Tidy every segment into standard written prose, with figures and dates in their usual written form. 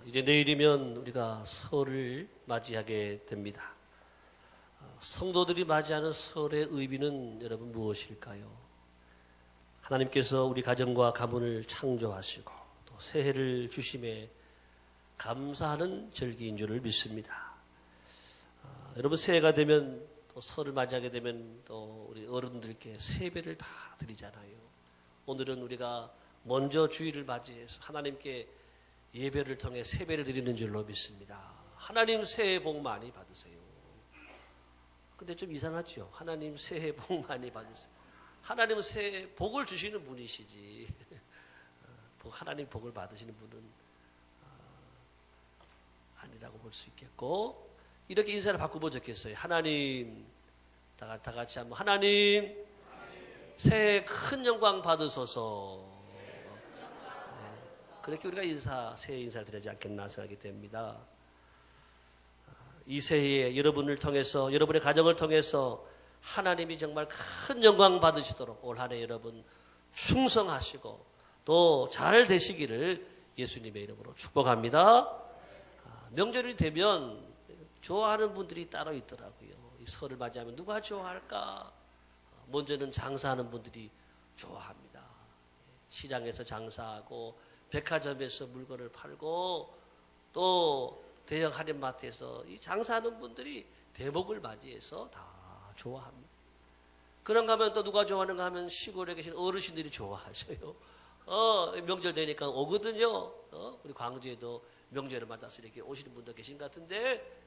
이제 내일이면 우리가 설을 맞이하게 됩니다. 성도들이 맞이하는 설의 의미는 여러분 무엇일까요? 하나님께서 우리 가정과 가문을 창조하시고 또 새해를 주심에 감사하는 절기인 줄을 믿습니다. 여러분 새해가 되면 또 설을 맞이하게 되면 또 우리 어른들께 세배를 다 드리잖아요. 오늘은 우리가 먼저 주일을 맞이해서 하나님께 예배를 통해 세배를 드리는 줄로 믿습니다. 하나님 새해 복 많이 받으세요. 근데 좀 이상하죠? 하나님 새해 복 많이 받으세요. 하나님은 새해 복을 주시는 분이시지. 하나님 복을 받으시는 분은 아니라고 볼 수 있겠고, 이렇게 인사를 바꾸면 좋겠어요. 하나님, 다 같이 한번 하나님 새해 큰 영광 받으소서. 그렇게 우리가 새해 인사를 드리지 않겠나 생각이 됩니다. 이 새해에 여러분을 통해서, 여러분의 가정을 통해서 하나님이 정말 큰 영광 받으시도록 올 한 해 여러분 충성하시고 또 잘 되시기를 예수님의 이름으로 축복합니다. 명절이 되면 좋아하는 분들이 따로 있더라고요. 이 설을 맞이하면 누가 좋아할까? 먼저는 장사하는 분들이 좋아합니다. 시장에서 장사하고 백화점에서 물건을 팔고 또 대형 할인마트에서 이 장사하는 분들이 대목을 맞이해서 다 좋아합니다. 그런가 하면 또 누가 좋아하는가 하면 시골에 계신 어르신들이 좋아하셔요. 명절 되니까 오거든요. 우리 광주에도 명절을 맞아서 이렇게 오시는 분도 계신 것 같은데,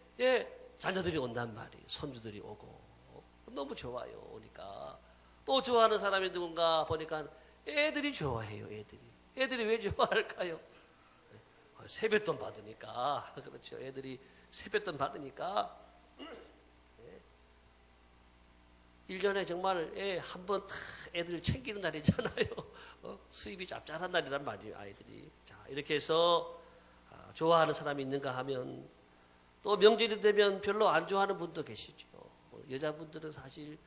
자녀들이 온단 말이에요. 손주들이 오고. 너무 좋아요. 오니까. 또 좋아하는 사람이 누군가 보니까 애들이 좋아해요. 애들이 왜 좋아할까요? 세뱃돈 받으니까. 그렇죠. 애들이 세뱃돈 받으니까 1년에 정말 한번 애들 챙기는 날이잖아요. 수입이 짭짤한 날이란 말이에요. 아이들이. 자, 이렇게 해서 좋아하는 사람이 있는가 하면 또 명절이 되면 별로 안 좋아하는 분도 계시죠. 여자분들은 사실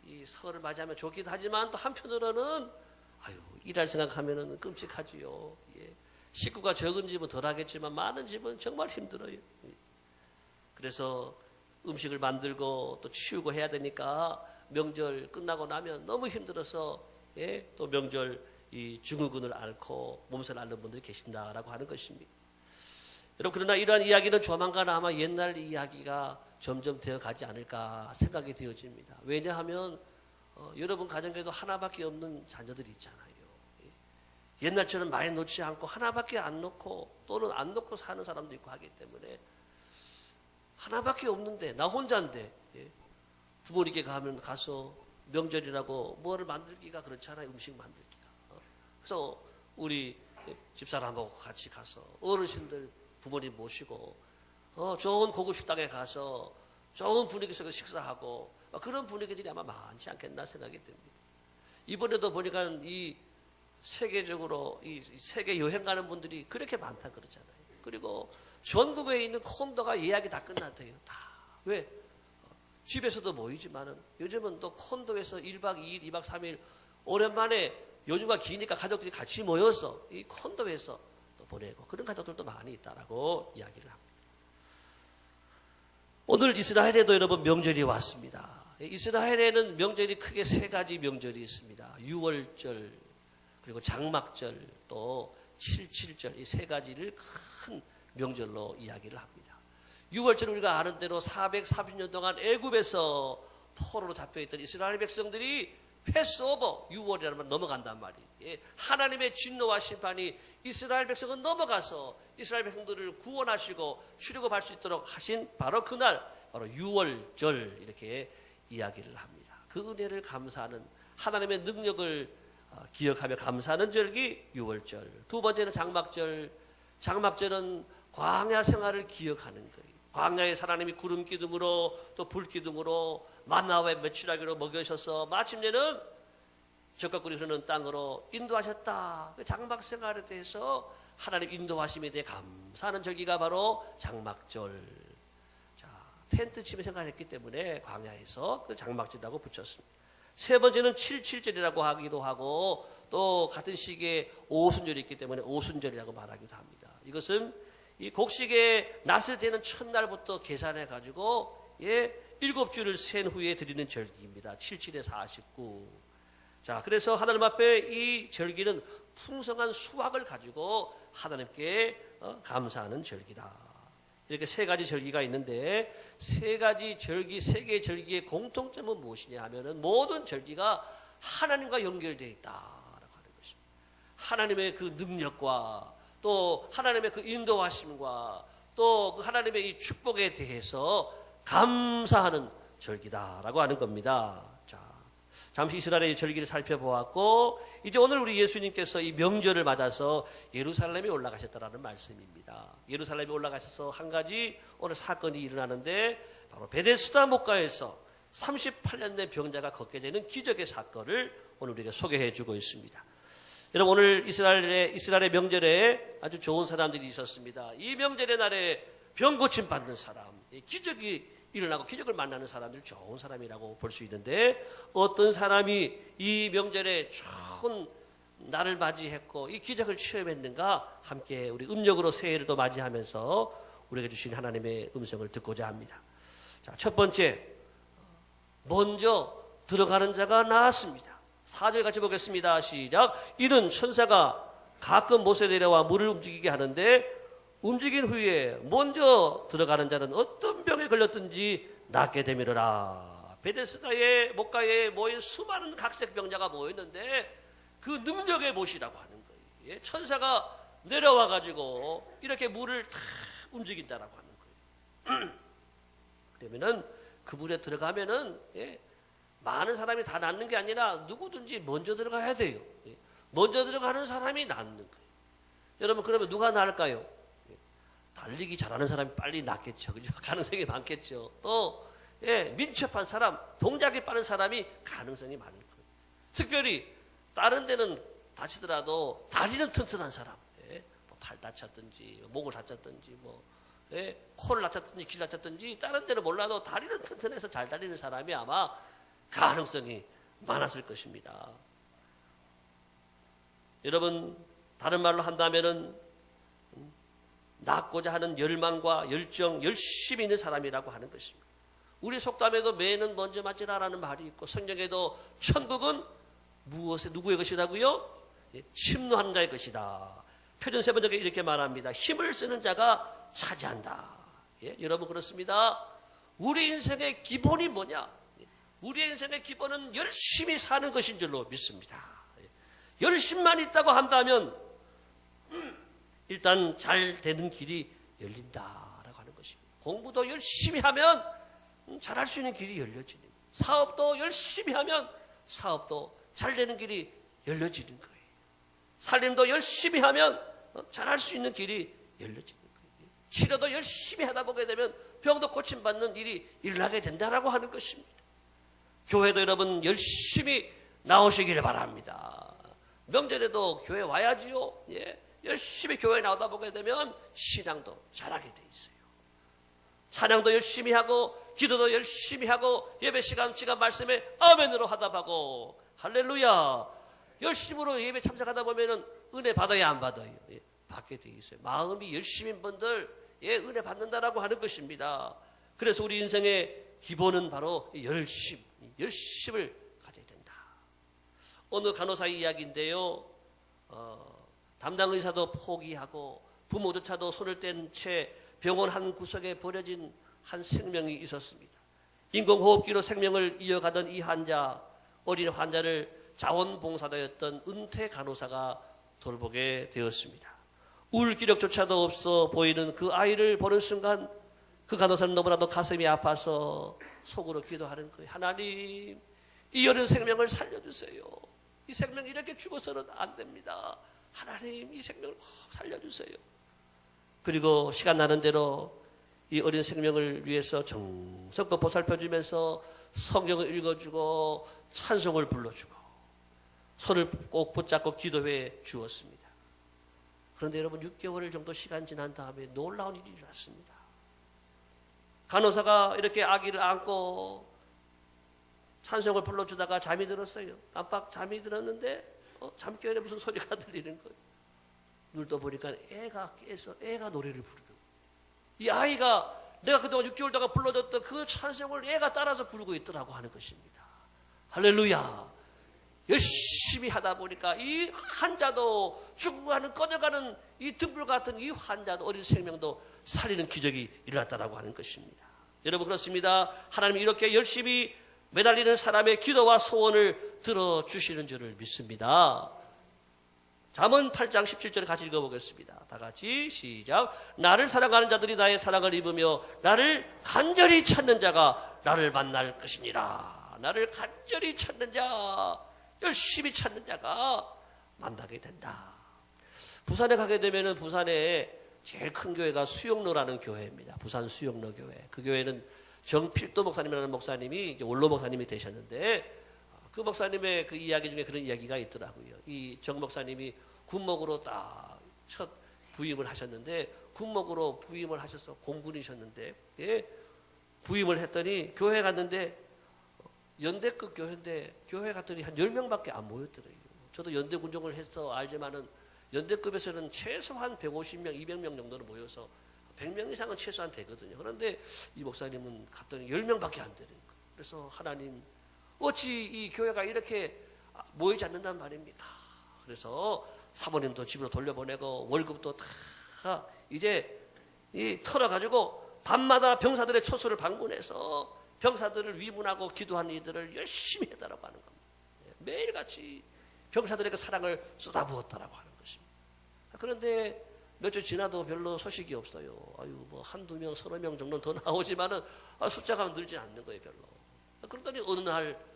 이 설을 맞이하면 좋기도 하지만 또 한편으로는 일할 생각하면은 끔찍하지요. 식구가 적은 집은 덜 하겠지만 많은 집은 정말 힘들어요. 그래서 음식을 만들고 또 치우고 해야 되니까 명절 끝나고 나면 너무 힘들어서 또 명절 이 증후군을 앓고 몸살을 앓는 분들이 계신다라고 하는 것입니다. 여러분, 그러나 이러한 이야기는 조만간 아마 옛날 이야기가 점점 되어 가지 않을까 생각이 되어집니다. 왜냐하면 여러분 가정에도 하나밖에 없는 자녀들이 있잖아요. 옛날처럼 많이 놓지 않고 하나밖에 안 놓고 또는 안 놓고 사는 사람도 있고 하기 때문에 하나밖에 없는데 나 혼자인데 부모님께 가서 명절이라고 뭐를 만들기가 그렇잖아요. 음식 만들기가. 그래서 우리 집사람하고 같이 가서 어르신들 부모님 모시고 좋은 고급 식당에 가서 좋은 분위기 속에서 식사하고 그런 분위기들이 아마 많지 않겠나 생각이 됩니다. 이번에도 보니까 이 세계적으로 이 세계 여행 가는 분들이 그렇게 많다 그러잖아요. 그리고 전국에 있는 콘도가 예약이 다 끝났대요. 다. 왜? 집에서도 모이지만은 요즘은 또 콘도에서 1박 2일, 2박 3일 오랜만에 연휴가 기니까 가족들이 같이 모여서 이 콘도에서 또 보내고 그런 가족들도 많이 있다라고 이야기를 합니다. 오늘 이스라엘에도 여러분 명절이 왔습니다. 이스라엘에는 명절이 크게 세 가지 명절이 있습니다. 유월절, 그리고 장막절, 또 칠칠절, 이 세 가지를 큰 명절로 이야기를 합니다. 6월절 우리가 아는 대로 440년 동안 애굽에서 포로로 잡혀있던 이스라엘 백성들이 패스오버 6월이라는 말 넘어간단 말이에요. 하나님의 진노와 심판이 이스라엘 백성은 넘어가서 이스라엘 백성들을 구원하시고 출애굽할 수 있도록 하신 바로 그날, 바로 6월절 이렇게 이야기를 합니다. 그 은혜를 감사하는 하나님의 능력을 기억하며 감사하는 절기 6월절. 두 번째는 장막절. 장막절은 광야 생활을 기억하는 거예요. 광야에서 하나님이 구름 기둥으로 또 불 기둥으로 만나와 메추라기로 먹여셔서 마침내는 적각구리 흐르는 땅으로 인도하셨다. 그 장막 생활에 대해서 하나님 인도하심에 대해 감사하는 절기가 바로 장막절. 자, 텐트 치며 생활했기 때문에 광야에서 그 장막절이라고 붙였습니다. 세 번째는 칠칠절이라고 하기도 하고 또 같은 시기에 오순절이 있기 때문에 오순절이라고 말하기도 합니다. 이것은 이 곡식의 낫을 대는 첫날부터 계산해 가지고 7주를 센 후에 드리는 절기입니다. 77에 49. 자, 그래서 하나님 앞에 이 절기는 풍성한 수확을 가지고 하나님께 감사하는 절기다. 이렇게 세 가지 절기가 있는데 세 가지 절기, 세 개의 절기의 공통점은 무엇이냐 하면은 모든 절기가 하나님과 연결되어 있다라고 하는 것입니다. 하나님의 그 능력과 또 하나님의 그 인도하심과 또 그 하나님의 이 축복에 대해서 감사하는 절기다라고 하는 겁니다. 자, 잠시 이스라엘의 절기를 살펴보았고 이제 오늘 우리 예수님께서 이 명절을 맞아서 예루살렘에 올라가셨다라는 말씀입니다. 예루살렘에 올라가셔서 한 가지 오늘 사건이 일어나는데 바로 베데스다 목가에서 38년 된 병자가 걷게 되는 기적의 사건을 오늘 우리에게 소개해 주고 있습니다. 여러분 오늘 이스라엘의 명절에 아주 좋은 사람들이 있었습니다. 이 명절의 날에 병 고침 받는 사람, 기적이 일어나고 기적을 만나는 사람들 좋은 사람이라고 볼 수 있는데 어떤 사람이 이 명절에 좋은 날을 맞이했고 이 기적을 체험했는가 함께 우리 음력으로 새해를 또 맞이하면서 우리에게 주신 하나님의 음성을 듣고자 합니다. 자, 첫 번째 먼저 들어가는 자가 나았습니다. 4절 같이 보겠습니다. 시작. 이는 천사가 가끔 못에 내려와 물을 움직이게 하는데 움직인 후에 먼저 들어가는 자는 어떤 병에 걸렸든지 낫게 되미르라. 베데스다의 목가에 모인 수많은 각색 병자가 모였는데 그 능력의 못이라고 하는 거예요. 천사가 내려와 가지고 이렇게 물을 탁 움직인다라고 하는 거예요. 그러면은 그 물에 들어가면은 많은 사람이 다 낫는 게 아니라 누구든지 먼저 들어가야 돼요. 먼저 들어가는 사람이 낫는 거예요. 여러분 그러면 누가 나을까요? 달리기 잘하는 사람이 빨리 낫겠죠. 그죠? 가능성이 많겠죠. 또 민첩한 사람, 동작이 빠른 사람이 가능성이 많을 거예요. 특별히 다른 데는 다치더라도 다리는 튼튼한 사람, 뭐 팔 다쳤든지 목을 다쳤든지 뭐 코를 다쳤든지 귀를 다쳤든지 다른 데는 몰라도 다리는 튼튼해서 잘 달리는 사람이 아마 가능성이 많았을 것입니다. 여러분 다른 말로 한다면은 낫고자 하는 열망과 열정, 열심히 있는 사람이라고 하는 것입니다. 우리 속담에도 매는 먼저 맞으라라는 말이 있고 성경에도 천국은 누구의 것이라고요? 침노하는 자의 것이다. 표준 세 번역에 이렇게 말합니다. 힘을 쓰는 자가 차지한다. 여러분 그렇습니다. 우리 인생의 기본이 뭐냐? 우리 인생의 기본은 열심히 사는 것인 줄로 믿습니다. 열심만 있다고 한다면 일단 잘 되는 길이 열린다라고 하는 것입니다. 공부도 열심히 하면 잘할 수 있는 길이 열려지는 거예요. 사업도 열심히 하면 사업도 잘 되는 길이 열려지는 거예요. 살림도 열심히 하면 잘할 수 있는 길이 열려지는 거예요. 치료도 열심히 하다 보게 되면 병도 고침받는 일이 일어나게 된다라고 하는 것입니다. 교회도 여러분 열심히 나오시길 바랍니다. 명절에도 교회 와야지요. 열심히 교회에 나오다 보게 되면 신앙도 잘하게 돼 있어요. 찬양도 열심히 하고 기도도 열심히 하고 예배 시간 말씀에 아멘으로 하다 보고 할렐루야 열심으로 예배 참석하다 보면은 은혜 받아야 안 받아요? 받게 돼 있어요. 마음이 열심인 분들 은혜 받는다라고 하는 것입니다. 그래서 우리 인생의 기본은 바로 열심을 가져야 된다. 어느 간호사의 이야기인데요. 담당 의사도 포기하고 부모조차도 손을 뗀 채 병원 한 구석에 버려진 한 생명이 있었습니다. 인공호흡기로 생명을 이어가던 이 환자, 어린 환자를 자원봉사자였던 은퇴 간호사가 돌보게 되었습니다. 울 기력조차도 없어 보이는 그 아이를 보는 순간 그 간호사는 너무나도 가슴이 아파서 속으로 기도하는 거예요. 하나님, 이 어린 생명을 살려주세요. 이 생명이 이렇게 죽어서는 안 됩니다. 하나님, 이 생명을 꼭 살려주세요. 그리고 시간 나는 대로 이 어린 생명을 위해서 정성껏 보살펴주면서 성경을 읽어주고 찬송을 불러주고 손을 꼭 붙잡고 기도해 주었습니다. 그런데 여러분 6개월 정도 시간 지난 다음에 놀라운 일이 일어났습니다. 간호사가 이렇게 아기를 안고 찬송을 불러주다가 잠이 들었어요. 깜빡 잠이 들었는데 잠결에 무슨 소리가 들리는 거예요. 눈을 떠보니까 애가 깨서 애가 노래를 부르는 거예요. 이 아이가 내가 그동안 6개월 동안 불러줬던 그 찬송을 애가 따라서 부르고 있더라고 하는 것입니다. 할렐루야. 열심히 하다 보니까 이 환자도 죽어가는 꺼져가는 이 등불 같은 이 환자도 어린 생명도 살리는 기적이 일어났다라고 하는 것입니다. 여러분 그렇습니다. 하나님이 이렇게 열심히 매달리는 사람의 기도와 소원을 들어주시는 줄을 믿습니다. 잠언 8장 17절을 같이 읽어보겠습니다. 다 같이 시작. 나를 사랑하는 자들이 나의 사랑을 입으며 나를 간절히 찾는 자가 나를 만날 것이니라. 나를 간절히 찾는 자, 열심히 찾는 자가 만나게 된다. 부산에 가게 되면은 부산에 제일 큰 교회가 수영로라는 교회입니다. 부산 수영로 교회. 그 교회는 정필도 목사님이라는 목사님이 이제 원로 목사님이 되셨는데 그 목사님의 그 이야기 중에 그런 이야기가 있더라고요. 이 정 목사님이 군목으로 딱 첫 부임을 하셨는데 군목으로 부임을 하셔서 공군이셨는데 예, 부임을 했더니 교회 갔는데 연대급 교회인데 교회 갔더니 한 10명밖에 안 모였더래요. 저도 연대 군종을 해서 알지만은 연대급에서는 최소한 150명, 200명 정도로 모여서 100명 이상은 최소한 되거든요. 그런데 이 목사님은 갔더니 10명밖에 안 되는 거예요. 그래서 하나님 어찌 이 교회가 이렇게 모이지 않는단 말입니까? 그래서 사모님도 집으로 돌려보내고 월급도 다 이제 털어가지고 밤마다 병사들의 초소를 방문해서 병사들을 위문하고 기도하는 이들을 열심히 했다라고 하는 겁니다. 매일같이 병사들에게 사랑을 쏟아부었다라고 하는 것입니다. 그런데 몇 주 지나도 별로 소식이 없어요. 아유, 뭐 한두 명, 서너 명 정도는 더 나오지만은 숫자가 늘지 않는 거예요, 별로. 그러더니 어느 날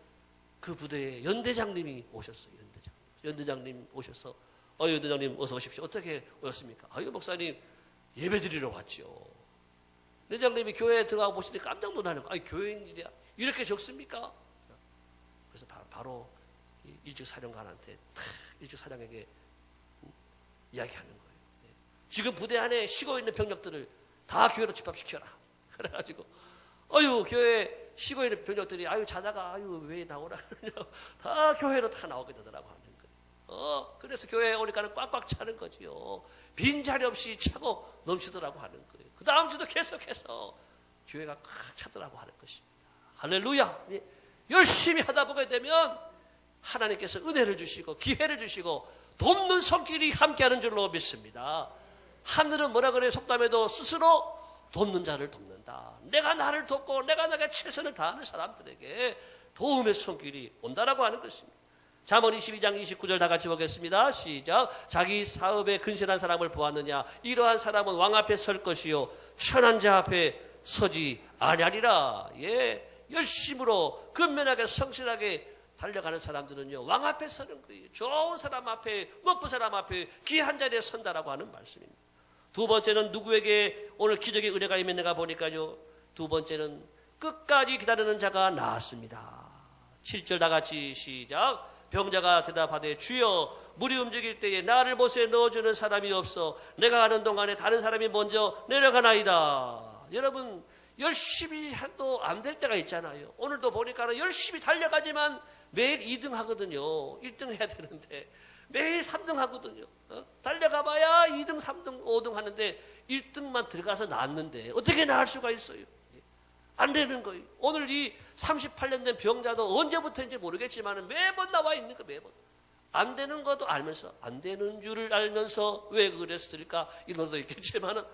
그 부대에 연대장님이 오셨어요, 연대장님 오셔서, 연대장님 어서 오십시오. 어떻게 오셨습니까? 아유, 목사님 예배 드리러 왔죠. 연대장님이 교회에 들어가 보시더니 깜짝 놀라는 거예요. 아니, 교회인들이야. 이렇게 적습니까? 그래서 바로 일찍 사령관한테, 일찍 사령에게 이야기하는 거예요. 지금 부대 안에 쉬고 있는 병력들을 다 교회로 집합시켜라. 그래가지고, 교회 쉬고 있는 병력들이, 자다가, 왜 나오라. 다 교회로 다 나오게 되더라고 하는 거예요. 그래서 교회에 오니까는 꽉꽉 차는 거지요. 빈자리 없이 차고 넘치더라고 하는 거예요. 그 다음 주도 계속해서 교회가 꽉 차더라고 하는 것입니다. 할렐루야. 열심히 하다 보게 되면 하나님께서 은혜를 주시고 기회를 주시고 돕는 손길이 함께하는 줄로 믿습니다. 하늘은 뭐라 그래요? 속담에도 스스로 돕는 자를 돕는다. 내가 나를 돕고 내가 나에게 최선을 다하는 사람들에게 도움의 손길이 온다라고 하는 것입니다. 잠언 22장 29절 다 같이 보겠습니다. 시작. 자기 사업에 근신한 사람을 보았느냐? 이러한 사람은 왕 앞에 설 것이요 천한 자 앞에 서지 아니하리라. 열심으로 근면하게 성실하게 달려가는 사람들은요 왕 앞에 서는 거예요. 좋은 사람 앞에, 높은 사람 앞에 귀한 자리에 선다라고 하는 말씀입니다. 두 번째는 누구에게 오늘 기적의 은혜가 임했는가 보니까요, 두 번째는 끝까지 기다리는 자가 나았습니다. 7절 다 같이 시작. 병자가 대답하되 주여, 물이 움직일 때에 나를 못에 넣어주는 사람이 없어 내가 가는 동안에 다른 사람이 먼저 내려가나이다. 여러분, 열심히 해도 안 될 때가 있잖아요. 오늘도 보니까 열심히 달려가지만 매일 2등 하거든요. 1등 해야 되는데 매일 3등 하거든요. 달려가봐야 2등, 3등, 5등 하는데 1등만 들어가서 나왔는데 어떻게 나을 수가 있어요? 안 되는 거예요. 오늘 이 38년 된 병자도 언제부터인지 모르겠지만 매번 나와 있는 거, 매번. 안 되는 것도 알면서, 안 되는 줄을 알면서 왜 그랬을까? 이런 것도 있겠지만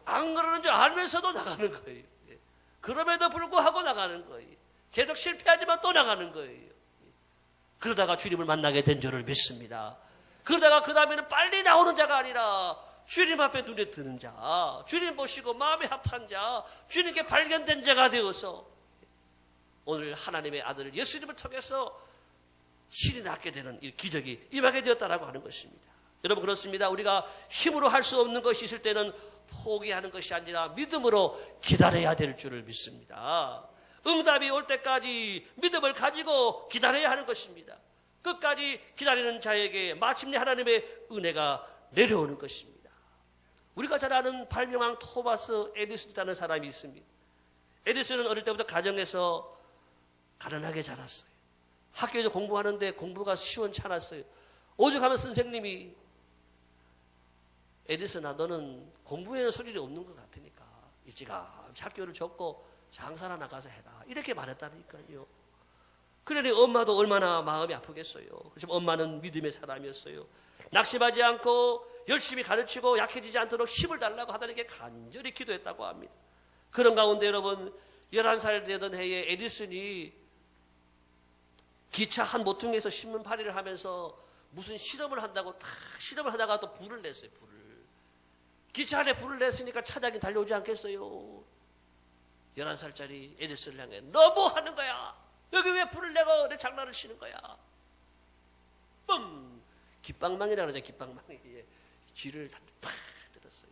안 그러는 줄 알면서도 나가는 거예요. 그럼에도 불구하고 나가는 거예요. 계속 실패하지만 또 나가는 거예요. 그러다가 주님을 만나게 된 줄을 믿습니다. 그러다가 그 다음에는 빨리 나오는 자가 아니라 주님 앞에 눈에 드는 자, 주님 보시고 마음에 합한 자, 주님께 발견된 자가 되어서 오늘 하나님의 아들 예수님을 통해서 신이 낫게 되는 이 기적이 임하게 되었다라고 하는 것입니다. 여러분 그렇습니다. 우리가 힘으로 할 수 없는 것이 있을 때는 포기하는 것이 아니라 믿음으로 기다려야 될 줄을 믿습니다. 응답이 올 때까지 믿음을 가지고 기다려야 하는 것입니다. 끝까지 기다리는 자에게 마침내 하나님의 은혜가 내려오는 것입니다. 우리가 잘 아는 발명왕 토마스 에디슨이라는 사람이 있습니다. 에디슨은 어릴 때부터 가정에서 가난하게 자랐어요. 학교에서 공부하는데 공부가 시원찮았어요. 오죽하면 선생님이 에디슨아, 너는 공부에는 소질이 없는 것 같으니까 일찌감치 학교를 접고 장사나 나가서 해라. 이렇게 말했다니까요. 그러니 엄마도 얼마나 마음이 아프겠어요. 그렇지만 엄마는 믿음의 사람이었어요. 낙심하지 않고 열심히 가르치고 약해지지 않도록 힘을 달라고 하다니까 간절히 기도했다고 합니다. 그런 가운데 여러분, 11살 되던 해에 에디슨이 기차 한 모퉁이에서 신문 파리를 하면서 무슨 실험을 한다고 다 실험을 하다가 또 불을 냈어요. 기차 안에 불을 냈으니까 차장이 달려오지 않겠어요. 11살짜리 에디슨을 향해 너 뭐 하는 거야? 여기 왜 불을 내고 내 장난을 치는 거야? 뻥! 깃방망이라 그러죠. 깃방망이. 쥐를 팍 때렸어요.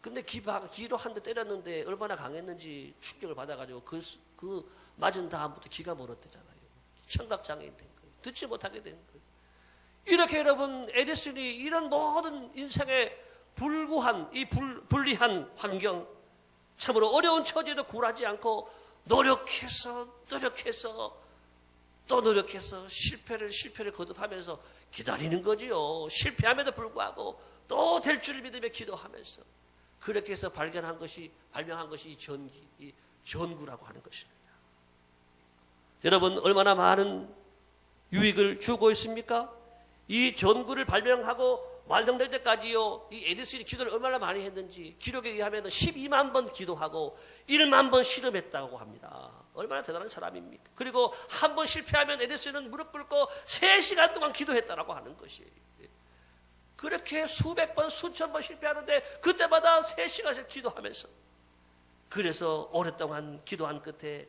근데 기로 한 대 때렸는데 얼마나 강했는지 충격을 받아가지고 그 맞은 다음부터 기가 멀었대잖아요. 청각장애인 된 거예요. 듣지 못하게 된 거예요. 이렇게 여러분, 에디슨이 이런 모든 인생의 불구한 이 불리한 환경, 참으로 어려운 처지에도 굴하지 않고 노력해서 실패를 거듭하면서 기다리는 거지요. 실패함에도 불구하고 또 될 줄 믿으며 기도하면서 그렇게 해서 발명한 것이 이 전구라고 하는 것입니다. 여러분, 얼마나 많은 유익을 주고 있습니까? 이 전구를 발명하고 완성될 때까지요, 이 에디슨이 기도를 얼마나 많이 했는지 기록에 의하면 12만 번 기도하고 1만 번 실험했다고 합니다. 얼마나 대단한 사람입니까? 그리고 한 번 실패하면 에디슨은 무릎 꿇고 3시간 동안 기도했다라고 하는 것이에요. 그렇게 수백 번, 수천 번 실패하는데 그때마다 3시간씩 기도하면서, 그래서 오랫동안 기도한 끝에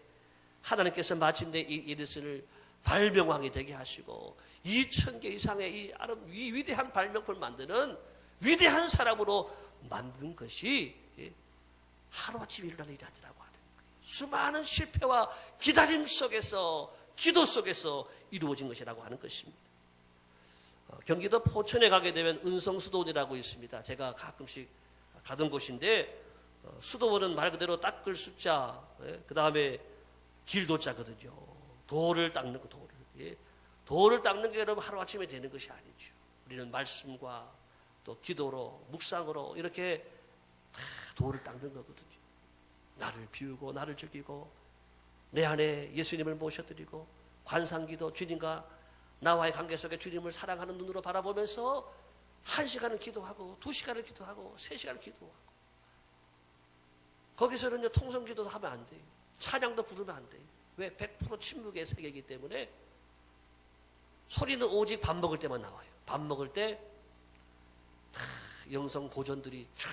하나님께서 마침내 이 에디슨을 발명왕이 되게 하시고 2,000개 이상의 이 위대한 발명품을 만드는 위대한 사람으로 만든 것이 하루아침에 일어나는 일이 아니라고 하는 거예요. 수많은 실패와 기다림 속에서, 기도 속에서 이루어진 것이라고 하는 것입니다. 경기도 포천에 가게 되면 은성수도원이라고 있습니다. 제가 가끔씩 가던 곳인데, 수도원은 말 그대로 닦을 숫자, 그 다음에 길도자거든요. 돌을 닦는 거, 돌을 닦는 게 여러분 하루아침에 되는 것이 아니죠. 우리는 말씀과 또 기도로, 묵상으로 이렇게 다 돌을 닦는 거거든요. 나를 비우고 나를 죽이고 내 안에 예수님을 모셔드리고 관상기도, 주님과 나와의 관계 속에 주님을 사랑하는 눈으로 바라보면서 1시간을 기도하고 2시간을 기도하고 3시간을 기도하고, 거기서는요 통성기도도 하면 안 돼요. 찬양도 부르면 안 돼요. 왜? 100% 침묵의 세계이기 때문에 소리는 오직 밥 먹을 때만 나와요. 밥 먹을 때 영성 고전들이 쫙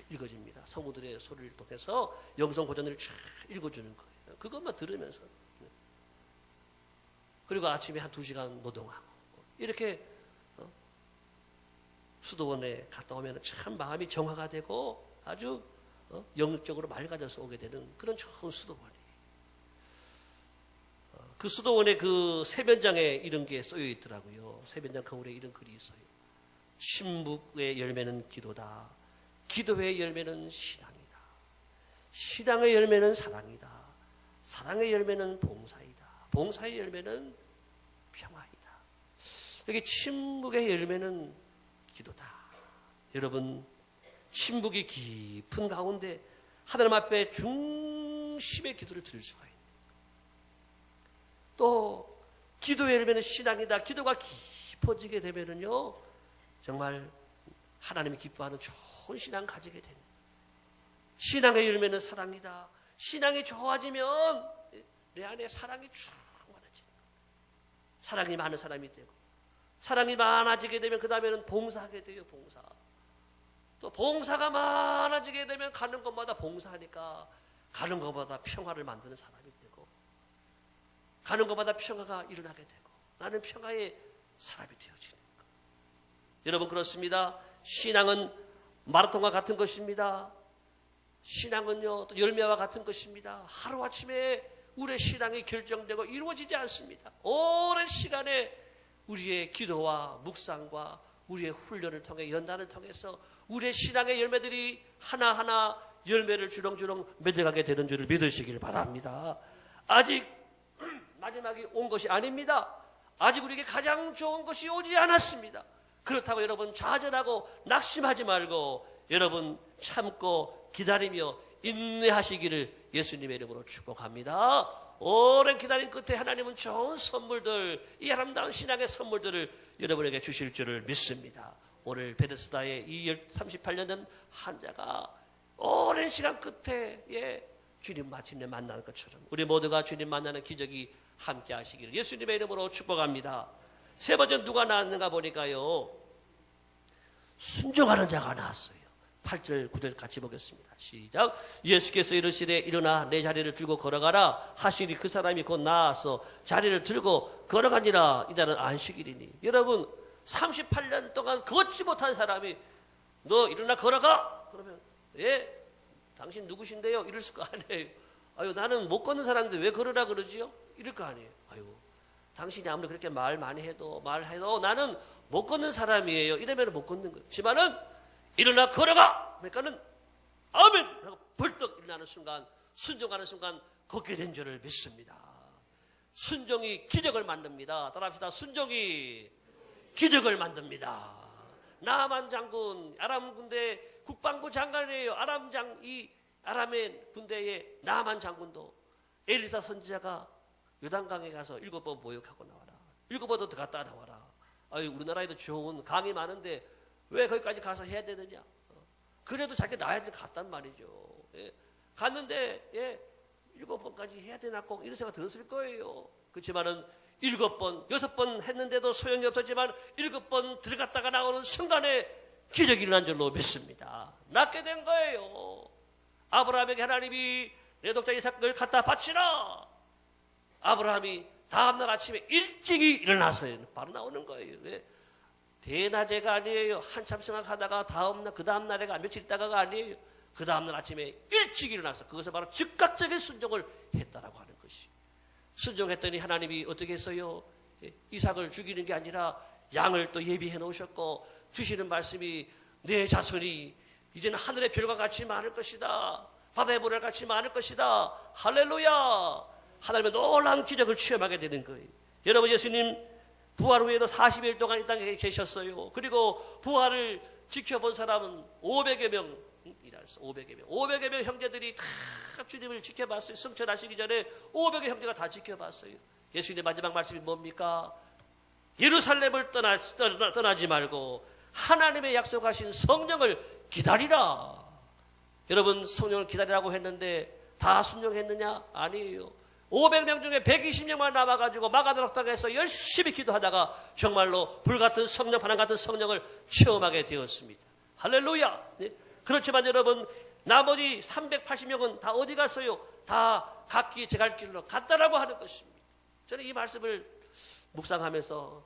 읽어집니다. 성우들의 소리를 통해서 영성 고전을 쫙 읽어주는 거예요. 그것만 들으면서. 그리고 아침에 한 2시간 노동하고 이렇게 수도원에 갔다 오면 참 마음이 정화가 되고 아주 영적으로 맑아져서 오게 되는 그런 좋은 수도원이에요. 그 수도원의 그 세변장에 이런 게 써여 있더라고요. 세변장 거울에 이런 글이 있어요. 침묵의 열매는 기도다. 기도의 열매는 신앙이다. 신앙의 열매는 사랑이다. 사랑의 열매는 봉사이다. 봉사의 열매는 평화이다. 여기 침묵의 열매는 기도다. 여러분, 침묵이 깊은 가운데 하나님 앞에 중심의 기도를 드릴 수가 있는, 또 기도의 열매는 신앙이다. 기도가 깊어지게 되면은요 정말 하나님이 기뻐하는 좋은 신앙 가지게 됩니다. 신앙의 열매는 사랑이다. 신앙이 좋아지면 내 안에 사랑이 충만해지는 거예요. 사랑이 많은 사람이 되고, 사랑이 많아지게 되면 그 다음에는 봉사하게 돼요. 봉사. 또 봉사가 많아지게 되면 가는 곳마다 봉사하니까 가는 곳마다 평화를 만드는 사람이 되고, 가는 곳마다 평화가 일어나게 되고, 나는 평화의 사람이 되어지는 거예요. 여러분, 그렇습니다. 신앙은 마라톤과 같은 것입니다. 신앙은요 또 열매와 같은 것입니다. 하루아침에 우리의 신앙이 결정되고 이루어지지 않습니다. 오랜 시간에 우리의 기도와 묵상과 우리의 훈련을 통해, 연단을 통해서 우리의 신앙의 열매들이 하나하나 열매를 주렁주렁 맺어가게 되는 줄을 믿으시길 바랍니다. 아직 마지막이 온 것이 아닙니다. 아직 우리에게 가장 좋은 것이 오지 않았습니다. 그렇다고 여러분 좌절하고 낙심하지 말고 여러분 참고 기다리며 인내하시기를 예수님의 이름으로 축복합니다. 오랜 기다림 끝에 하나님은 좋은 선물들, 이 아름다운 신앙의 선물들을 여러분에게 주실 줄을 믿습니다. 오늘 베데스다의 이 38년 된 환자가 오랜 시간 끝에 주님 마침내 만나는 것처럼 우리 모두가 주님 만나는 기적이 함께 하시기를 예수님의 이름으로 축복합니다. 세 번째 누가 나왔는가 보니까요, 순종하는 자가 나왔어요. 8절 9절 같이 보겠습니다. 시작. 예수께서 이르시되 일어나 내 자리를 들고 걸어가라 하시니 그 사람이 곧 나와서 자리를 들고 걸어가니라. 이날은 안식일이니. 여러분 38년 동안 걷지 못한 사람이 너 일어나 걸어가? 그러면 당신 누구신데요? 이럴 거 아니에요. 아유, 나는 못 걷는 사람인데 왜 걸으라 그러지요? 이럴 거 아니에요. 아유, 당신이 아무리 그렇게 말해도 나는 못 걷는 사람이에요. 이러면 못 걷는 거예요. 지만은 일어나 걸어가! 그러니까는 아멘! 하고 벌떡 일어나는 순간, 순종하는 순간 걷게 된 줄을 믿습니다. 순종이 기적을 만듭니다. 따라합시다. 순종이 기적을 만듭니다. 나만 장군, 아람 군대 국방부 장관이에요. 아람의 군대의 나만 장군도 엘리사 선지자가 요단강에 가서 7번 모욕하고 나와라. 7번도 더 갔다 나와라. 아유, 우리나라에도 좋은 강이 많은데 왜 거기까지 가서 해야 되느냐. 그래도 자기 나이들 갔단 말이죠. 갔는데 7번까지 해야 되나 꼭 이런 생각 들었을 거예요. 그렇지만은 7번, 6번 했는데도 소용이 없었지만 7번 들어갔다가 나오는 순간에 기적이 일어난 줄로 믿습니다. 낫게 된 거예요. 아브라함에게 하나님이 내 독자 이삭을 갖다 바치라. 아브라함이 다음날 아침에 일찍이 일어나서 바로 나오는 거예요. 왜? 대낮에가 아니에요. 한참 생각하다가 그 다음날에가 며칠 있다가가 아니에요. 그 다음날 아침에 일찍 일어나서 그것을 바로 즉각적인 순종을 했다라고 하는 것이. 순종했더니 하나님이 어떻게 했어요? 이삭을 죽이는 게 아니라 양을 또 예비해 놓으셨고 주시는 말씀이 내 자손이 이제는 하늘의 별과 같이 많을 것이다. 바다의 모래와 같이 많을 것이다. 할렐루야. 하나님의 놀라운 기적을 체험하게 되는 거예요. 여러분, 예수님 부활 후에도 40일 동안 이 땅에 계셨어요. 그리고 부활을 지켜본 사람은 500여 명이라서 500여 명 형제들이 다 주님을 지켜봤어요. 승천하시기 전에 500여 형제가 다 지켜봤어요. 예수님의 마지막 말씀이 뭡니까? 예루살렘을 떠나지 말고 하나님의 약속하신 성령을 기다리라. 여러분, 성령을 기다리라고 했는데 다 순종했느냐? 아니에요. 500명 중에 120명만 남아가지고 마가다락방에서 열심히 기도하다가 정말로 불같은 성령, 바람 같은 성령을 체험하게 되었습니다. 할렐루야. 네? 그렇지만 여러분, 나머지 380명은 다 어디 갔어요? 다 각기 제 갈 길로 갔다라고 하는 것입니다. 저는 이 말씀을 묵상하면서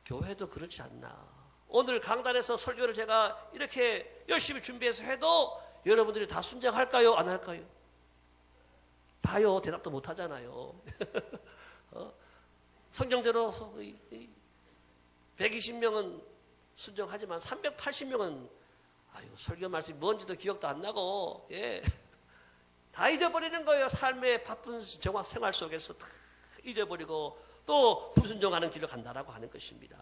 교회도 그렇지 않나. 오늘 강단에서 설교를 제가 이렇게 열심히 준비해서 해도 여러분들이 다 순종할까요? 안 할까요? 봐요. 대답도 못 하잖아요. 성경대로 120명은 순종하지만 380명은 설교 말씀이 뭔지도 기억도 안 나고 다 잊어버리는 거예요. 삶의 바쁜 생활 속에서 다 잊어버리고 또 불순종하는 길로 간다라고 하는 것입니다.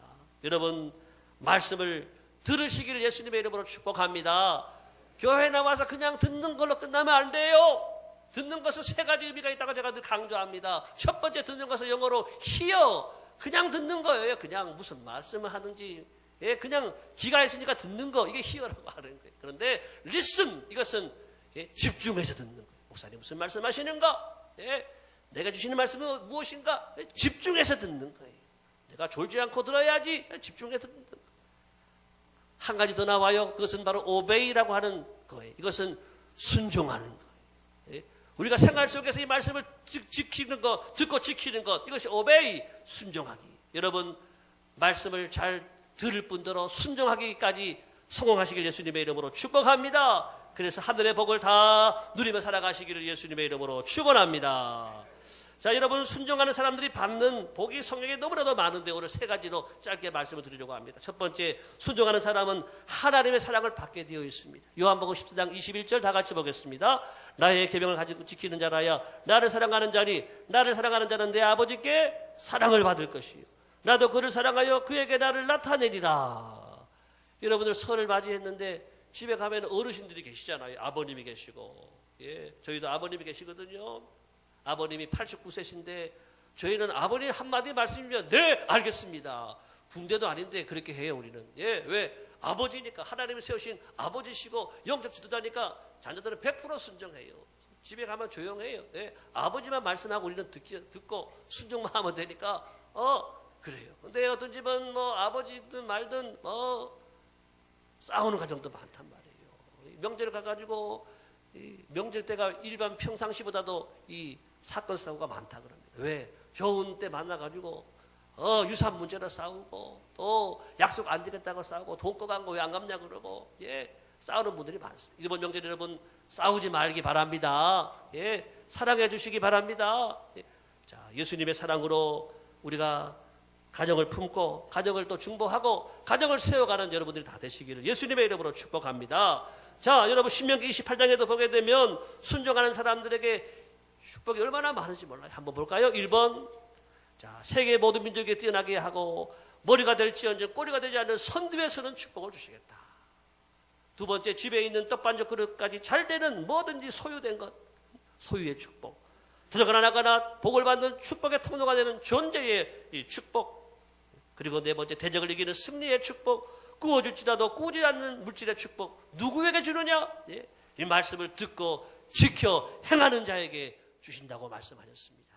여러분, 말씀을 들으시기를 예수님의 이름으로 축복합니다. 교회 나와서 그냥 듣는 걸로 끝나면 안 돼요. 듣는 것은 3가지 의미가 있다고 제가 늘 강조합니다. 첫 번째, 듣는 것은 영어로 hear, 그냥 듣는 거예요. 그냥 무슨 말씀을 하든지 그냥 귀가 있으니까 듣는 거, 이게 hear라고 하는 거예요. 그런데 listen, 이것은 집중해서 듣는 거예요. 목사님 무슨 말씀 하시는가? 내가 주시는 말씀은 무엇인가? 집중해서 듣는 거예요. 내가 졸지 않고 들어야지. 집중해서 듣는 거예요. 한 가지 더 나와요. 그것은 바로 obey라고 하는 거예요. 이것은 순종하는 거예요. 우리가 생활 속에서 이 말씀을 지키는 것, 듣고 지키는 것, 이것이 obey, 순종하기. 여러분, 말씀을 잘 들을 뿐더러 순종하기까지 성공하시길 예수님의 이름으로 축복합니다. 그래서 하늘의 복을 다 누리며 살아가시기를 예수님의 이름으로 축원합니다. 자, 여러분, 순종하는 사람들이 받는 복이 성경에 너무나도 많은데 오늘 3가지로 짧게 말씀을 드리려고 합니다. 첫 번째, 순종하는 사람은 하나님의 사랑을 받게 되어 있습니다. 요한복음 10장 21절 다 같이 보겠습니다. 나의 계명을 가지고 지키는 자라야 나를 사랑하는 자니 나를 사랑하는 자는 내 아버지께 사랑을 받을 것이요 나도 그를 사랑하여 그에게 나를 나타내리라. 여러분들 설을 맞이했는데 집에 가면 어르신들이 계시잖아요. 아버님이 계시고, 예, 저희도 아버님이 계시거든요. 아버님이 89세신데 저희는 아버님 한마디 말씀이면 네 알겠습니다. 군대도 아닌데 그렇게 해요. 우리는. 예, 왜? 아버지니까, 하나님이 세우신 아버지시고 영적 지도자니까 자녀들은 100% 순종해요. 집에 가면 조용해요. 예, 아버지만 말씀하고 우리는 듣고 순종만 하면 되니까 그래요. 근데 어떤 집은 뭐 아버지든 말든 싸우는 가정도 많단 말이에요. 명절 가가지고 명절 때가 일반 평상시보다도 이 사건 사고가 많다 그럽니다. 왜? 좋은 때 만나가지고 유산 문제로 싸우고 또 약속 안 지켰다고 싸우고 돈 꺼간 거 왜 안 갚냐 그러고, 예, 싸우는 분들이 많습니다. 이번 명절 여러분 싸우지 말기 바랍니다. 예, 사랑해 주시기 바랍니다. 예. 자, 예수님의 사랑으로 우리가 가정을 품고 가정을 또 중보하고 가정을 세워가는 여러분들이 다 되시기를 예수님의 이름으로 축복합니다. 자, 여러분 신명기 28장에도 보게 되면 순종하는 사람들에게 축복이 얼마나 많은지 몰라요. 한번 볼까요? 1번, 자, 세계 모든 민족에 뛰어나게 하고 머리가 될지언정 꼬리가 되지 않는 선두에 서는 축복을 주시겠다. 두 번째, 집에 있는 떡반죽 그릇까지 잘 되는 뭐든지 소유된 것, 소유의 축복. 들어가나 나가나 복을 받는 축복의 통로가 되는 존재의 이 축복. 그리고 네 번째, 대적을 이기는 승리의 축복. 구워줄지라도 꾸지 않는 물질의 축복. 누구에게 주느냐? 예, 이 말씀을 듣고 지켜 행하는 자에게 주신다고 말씀하셨습니다.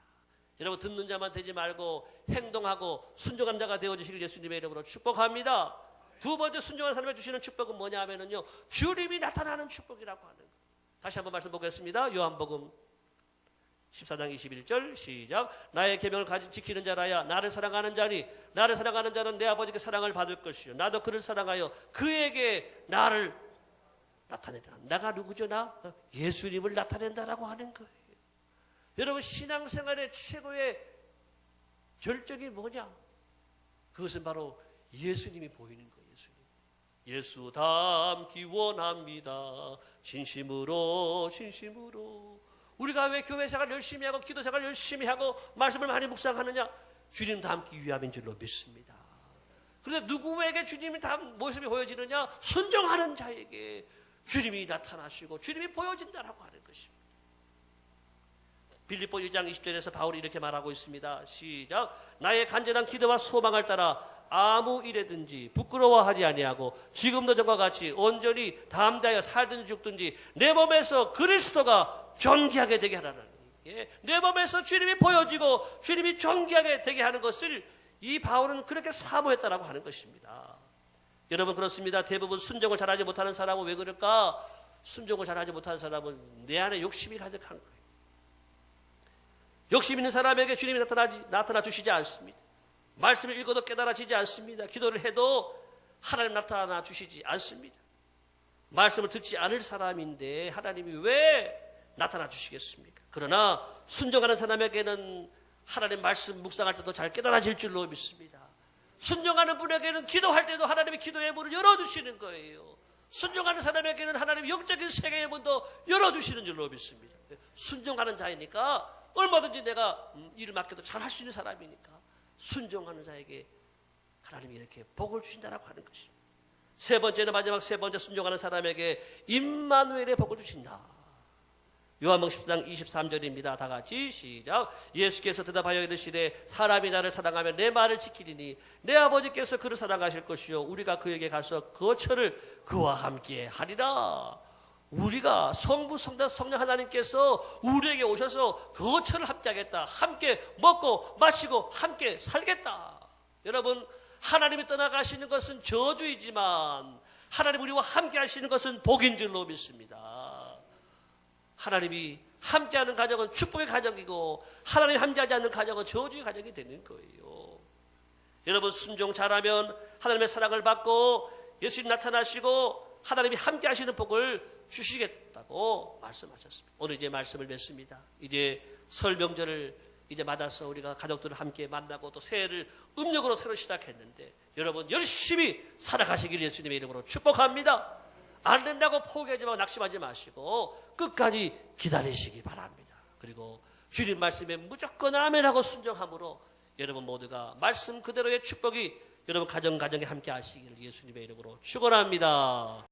여러분, 듣는 자만 되지 말고 행동하고 순종한 자가 되어주시길 예수님의 이름으로 축복합니다. 두 번째, 순종하는 사람에게 주시는 축복은 뭐냐 하면요, 주님이 나타나는 축복이라고 하는 것. 다시 한번 말씀 보겠습니다. 요한복음 14장 21절 시작. 나의 계명을 지키는 자라야 나를 사랑하는 자니 나를 사랑하는 자는 내 아버지께 사랑을 받을 것이요 나도 그를 사랑하여 그에게 나를 나타내라. 나가 누구죠? 나? 예수님을 나타낸다라고 하는 거예요. 여러분, 신앙생활의 최고의 절정이 뭐냐? 그것은 바로 예수님이 보이는 거예요. 예수 닮기 원합니다. 진심으로 우리가 왜 교회 생활 열심히 하고 기도 생활 열심히 하고 말씀을 많이 묵상하느냐? 주님 닮기 위함인 줄로 믿습니다. 그런데 누구에게 주님이 모습이 보여지느냐? 순종하는 자에게 주님이 나타나시고 주님이 보여진다라고 하는 것입니다. 빌립보 1장 20절에서 바울이 이렇게 말하고 있습니다. 시작. 나의 간절한 기도와 소망을 따라 아무 일에든지 부끄러워하지 아니하고 지금도 전과 같이 온전히 담대하여 살든지 죽든지 내 몸에서 그리스도가 존귀하게 되게 하라는, 예, 내 몸에서 주님이 보여지고 주님이 존귀하게 되게 하는 것을 이 바울은 그렇게 사모했다라고 하는 것입니다. 여러분, 그렇습니다. 대부분 순종을 잘하지 못하는 사람은 왜 그럴까? 순종을 잘하지 못하는 사람은 내 안에 욕심이 가득한 거예요. 욕심 있는 사람에게 주님이 나타나 주시지 않습니다. 말씀을 읽어도 깨달아지지 않습니다. 기도를 해도 하나님 나타나 주시지 않습니다. 말씀을 듣지 않을 사람인데 하나님이 왜 나타나 주시겠습니까? 그러나 순종하는 사람에게는 하나님 말씀 묵상할 때도 잘 깨달아질 줄로 믿습니다. 순종하는 분에게는 기도할 때도 하나님이 기도의 문을 열어주시는 거예요. 순종하는 사람에게는 하나님 영적인 세계의 문도 열어주시는 줄로 믿습니다. 순종하는 자이니까 얼마든지 내가 일을 맡겨도 잘할 수 있는 사람이니까 순종하는 자에게 하나님이 이렇게 복을 주신다라고 하는 것입니다. 세 번째는, 마지막 세 번째, 순종하는 사람에게 임마누엘의 복을 주신다. 요한복음 10장 23절입니다. 다 같이 시작. 예수께서 대답하여 이르시되 사람이 나를 사랑하면 내 말을 지키리니 내 아버지께서 그를 사랑하실 것이요 우리가 그에게 가서 거처를 그와 함께 하리라. 우리가 성부, 성자, 성령 하나님께서 우리에게 오셔서 거처를 함께 하겠다. 함께 먹고 마시고 함께 살겠다. 여러분, 하나님이 떠나가시는 것은 저주이지만 하나님 우리와 함께 하시는 것은 복인 줄로 믿습니다. 하나님이 함께하는 가정은 축복의 가정이고 하나님이 함께하지 않는 가정은 저주의 가정이 되는 거예요. 여러분, 순종 잘하면 하나님의 사랑을 받고 예수님 나타나시고 하나님이 함께하시는 복을 주시겠다고 말씀하셨습니다. 오늘 이제 말씀을 맺습니다. 이제 설 명절을 이제 맞아서 우리가 가족들을 함께 만나고 또 새해를 음력으로 새로 시작했는데 여러분 열심히 살아가시길 예수님의 이름으로 축복합니다. 안 된다고 포기하지 말고 낙심하지 마시고 끝까지 기다리시기 바랍니다. 그리고 주님 말씀에 무조건 아멘하고 순종함으로 여러분 모두가 말씀 그대로의 축복이 여러분 가정에 함께 하시기를 예수님의 이름으로 축원합니다.